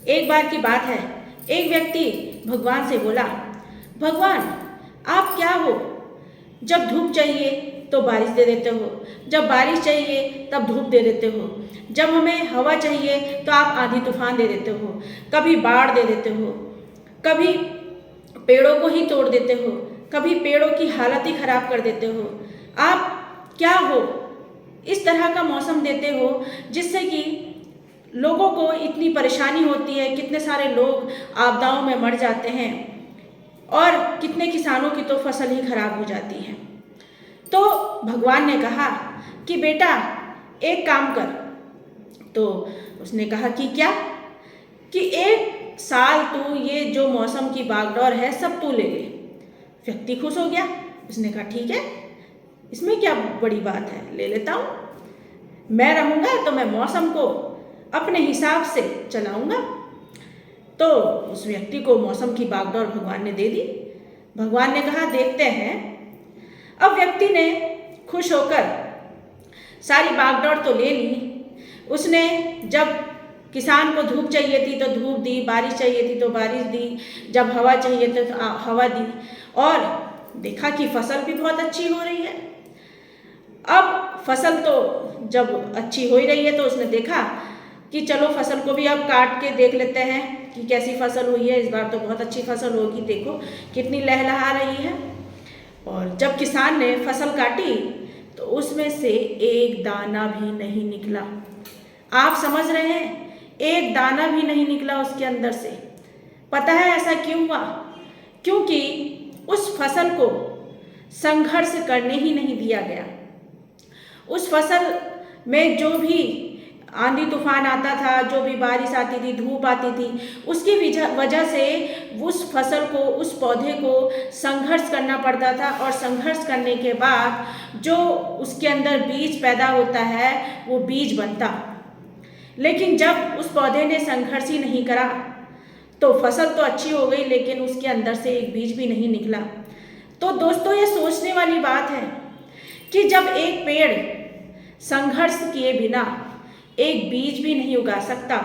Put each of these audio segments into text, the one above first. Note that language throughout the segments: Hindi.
एक बार की बात है, एक व्यक्ति भगवान से बोला, भगवान आप क्या हो? जब धूप चाहिए तो बारिश दे देते हो, जब बारिश चाहिए तब धूप दे देते हो, जब हमें हवा चाहिए तो आप आंधी तूफान दे देते हो, कभी बाढ़ दे देते हो, कभी पेड़ों को ही तोड़ देते हो, कभी पेड़ों की हालत ही खराब कर देते हो। आप क्या हो? इस तरह का मौसम देते हो जिससे कि लोगों को इतनी परेशानी होती है, कितने सारे लोग आपदाओं में मर जाते हैं और कितने किसानों की तो फसल ही खराब हो जाती है। तो भगवान ने कहा कि बेटा एक काम कर। तो उसने कहा कि क्या? कि एक साल तू ये जो मौसम की बागडोर है सब तू ले ले। व्यक्ति खुश हो गया, उसने कहा ठीक है, इसमें क्या बड़ी बात है, ले लेता हूँ। मैं रहूँगा तो मैं मौसम को अपने हिसाब से चलाऊँगा। तो उस व्यक्ति को मौसम की बागडोर भगवान ने दे दी। भगवान ने कहा देखते हैं। अब व्यक्ति ने खुश होकर सारी बागडोर तो ले ली। उसने जब किसान को धूप चाहिए थी तो धूप दी, बारिश चाहिए थी तो बारिश दी, जब हवा चाहिए थी तो हवा दी, और देखा कि फसल भी बहुत अच्छी हो रही है। अब फसल तो जब अच्छी हो ही रही है तो उसने देखा कि चलो फसल को भी अब काट के देख लेते हैं कि कैसी फसल हुई है, इस बार तो बहुत अच्छी फसल होगी, देखो कितनी लहलहा रही है। और जब किसान ने फसल काटी तो उसमें से एक दाना भी नहीं निकला। आप समझ रहे हैं, एक दाना भी नहीं निकला उसके अंदर से। पता है ऐसा क्यों हुआ? क्योंकि उस फसल को संघर्ष करने ही नहीं दिया गया। उस फसल में जो भी आंधी तूफान आता था, जो भी बारिश आती थी, धूप आती थी, उसकी वजह से उस फसल को, उस पौधे को संघर्ष करना पड़ता था। और संघर्ष करने के बाद जो उसके अंदर बीज पैदा होता है वो बीज बनता। लेकिन जब उस पौधे ने संघर्ष ही नहीं करा तो फसल तो अच्छी हो गई लेकिन उसके अंदर से एक बीज भी नहीं निकला। तो दोस्तों ये सोचने वाली बात है कि जब एक पेड़ संघर्ष किए बिना एक बीज भी नहीं उगा सकता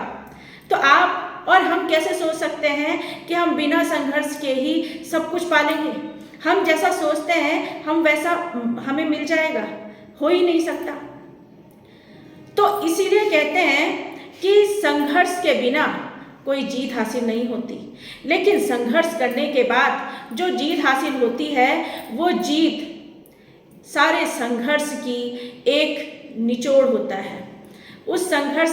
तो आप और हम कैसे सोच सकते हैं कि हम बिना संघर्ष के ही सब कुछ पालेंगे। हम जैसा सोचते हैं हम वैसा हमें मिल जाएगा, हो ही नहीं सकता। तो इसीलिए कहते हैं कि संघर्ष के बिना कोई जीत हासिल नहीं होती, लेकिन संघर्ष करने के बाद जो जीत हासिल होती है वो जीत सारे संघर्ष की एक निचोड़ होता है। उस संघर्ष